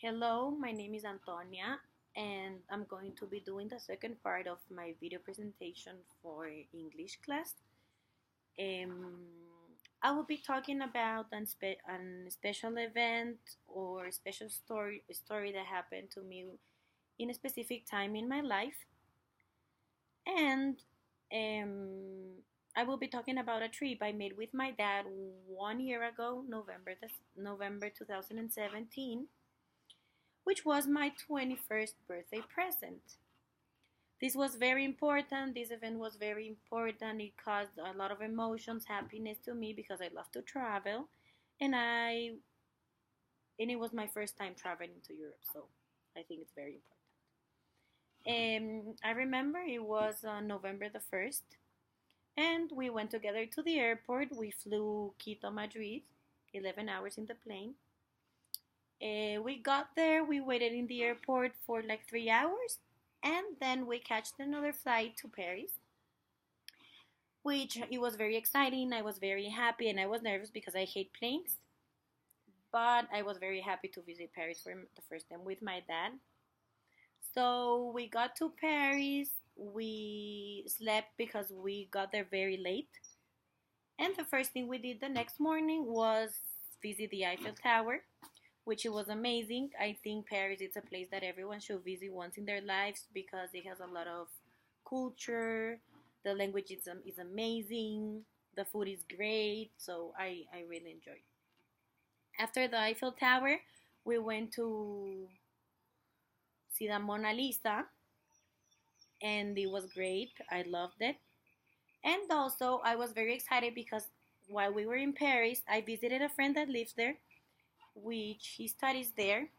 Hello, my name is Antonia, and I'm going to be doing the second part of my video presentation for English class. Um, I will be talking about an special event or special story that happened to me in a specific time in my life, and um, I will be talking about a trip I made with my dad 1 year ago, November 2017, which was my 21st birthday present. This was very important. This event was very important. It caused a lot of emotions, happiness to me because I love to travel, and it was my first time traveling to Europe, so I think it's very important. I remember it was November the 1st, and we went together to the airport. We flew Quito, Madrid, 11 hours in the plane. We got there, we waited in the airport for like 3 hours, and then we catched another flight to Paris, which it was very exciting. I was very happy, and I was nervous because I hate planes, but I was very happy to visit Paris for the first time with my dad. So we got to Paris. We slept because we got there very late. And the first thing we did the next morning was visit the Eiffel Tower, which it was amazing. I think Paris is a place that everyone should visit once in their lives because it has a lot of culture. The language is amazing. The food is great. So I really enjoyed it. After the Eiffel Tower, we went to see the Mona Lisa, and it was great. I loved it. And also, I was very excited because while we were in Paris, I visited a friend that lives there, which he studies there,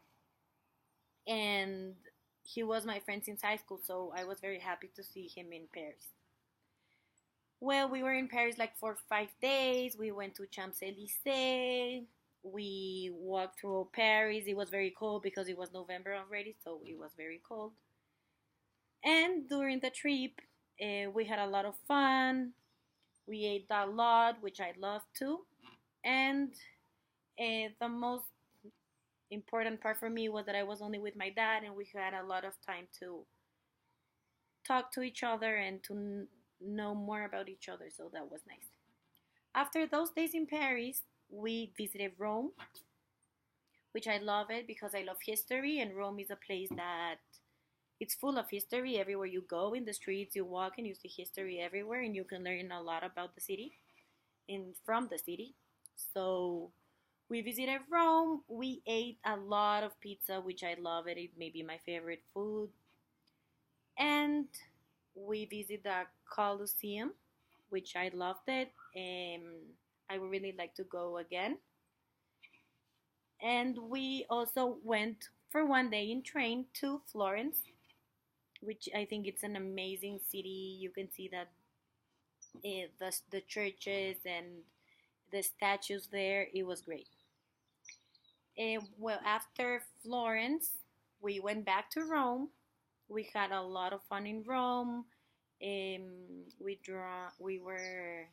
and he was my friend since high school, so I was very happy to see him in Paris. Well, we were in Paris like for 5 days. We went to Champs-Élysées. We walked through Paris. It was very cold because it was November already, so it was very cold. And during the trip, we had a lot of fun. We ate a lot, which I love too. And the most important part for me was that I was only with my dad, and we had a lot of time to talk to each other and to know more about each other, so that was nice. After those days in Paris, we visited Rome, which I love it because I love history, and Rome is a place that it's full of history. Everywhere you go in the streets, you walk and you see history everywhere, and you can learn a lot about the city and from the city. So we visited Rome. We ate a lot of pizza, which I love it. It may be my favorite food. And we visited the Colosseum, which I loved it. I would really like to go again. And we also went for 1 day in train to Florence, which I think it's an amazing city. You can see that the churches and the statues there. It was great. Well, after Florence, we went back to Rome. We had a lot of fun in Rome. We were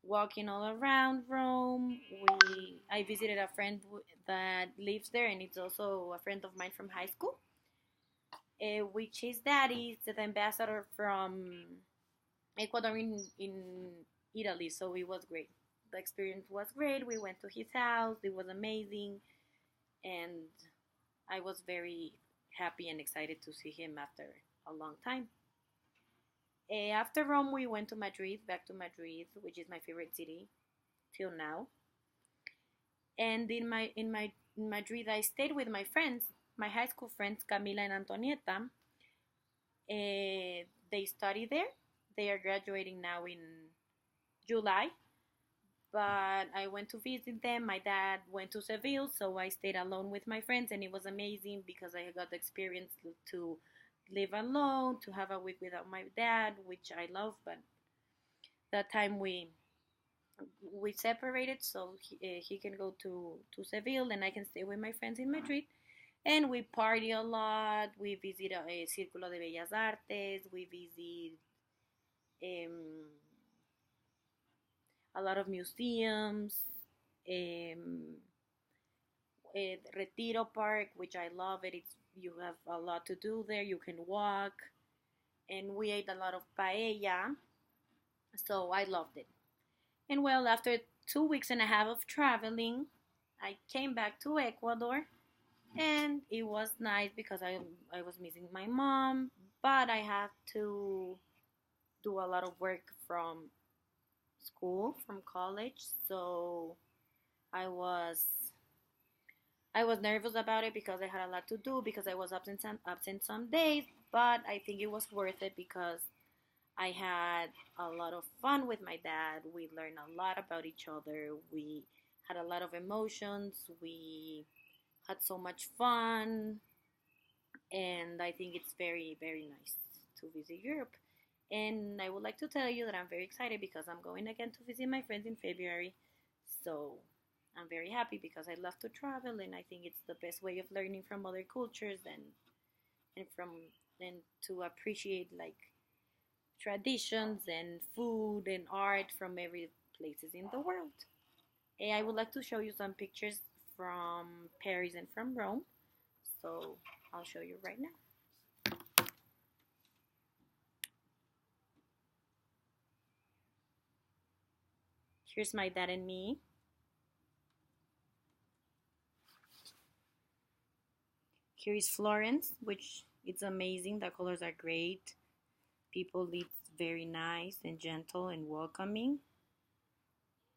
walking all around Rome. I visited a friend that lives there, and it's also a friend of mine from high school. Which his daddy is the ambassador from Ecuador in Italy, so it was great. The experience was great. We went to his house. It was amazing, and I was very happy and excited to see him after a long time. After Rome, we went to Madrid, back to Madrid, which is my favorite city till now. And in Madrid, I stayed with my friends, my high school friends, Camila and Antonieta. They study there. They are graduating now in July. But I went to visit them. My dad went to Seville, so I stayed alone with my friends, and it was amazing because I got the experience to live alone, to have a week without my dad, which I love. But that time we separated, so he can go to Seville, and I can stay with my friends in Madrid. And we party a lot. We visit a Círculo de Bellas Artes. We visit um, a lot of museums. Um, Retiro Park, which I love it. It's you have a lot to do there. You can walk, and we ate a lot of paella, so I loved it. And well, after 2 weeks and a half of traveling, I came back to Ecuador, and it was nice because I was missing my mom, but I had to do a lot of work from school, from college, so I was I was nervous about it because I had a lot to do because I was absent some days, but I think it was worth it because I had a lot of fun with my dad. We learned a lot about each other. We had a lot of emotions. We had so much fun, and I think it's very, very nice to visit Europe. And I would like to tell you that I'm very excited because I'm going again to visit my friends in February. So I'm very happy because I love to travel, and I think it's the best way of learning from other cultures and from and to appreciate like traditions and food and art from every places in the world. And I would like to show you some pictures from Paris and from Rome. So I'll show you right now. Here's my dad and me. Here is Florence, which it's amazing. The colors are great. People live very nice and gentle and welcoming.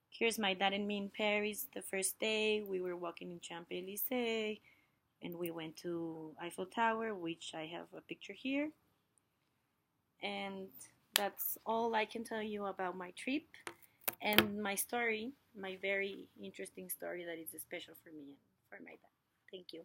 Here's my dad and me in Paris the first day. We were walking in Champs-Élysées and we went to Eiffel Tower, which I have a picture here. And that's all I can tell you about my trip and my story, my very interesting story that is special for me and for my dad. Thank you.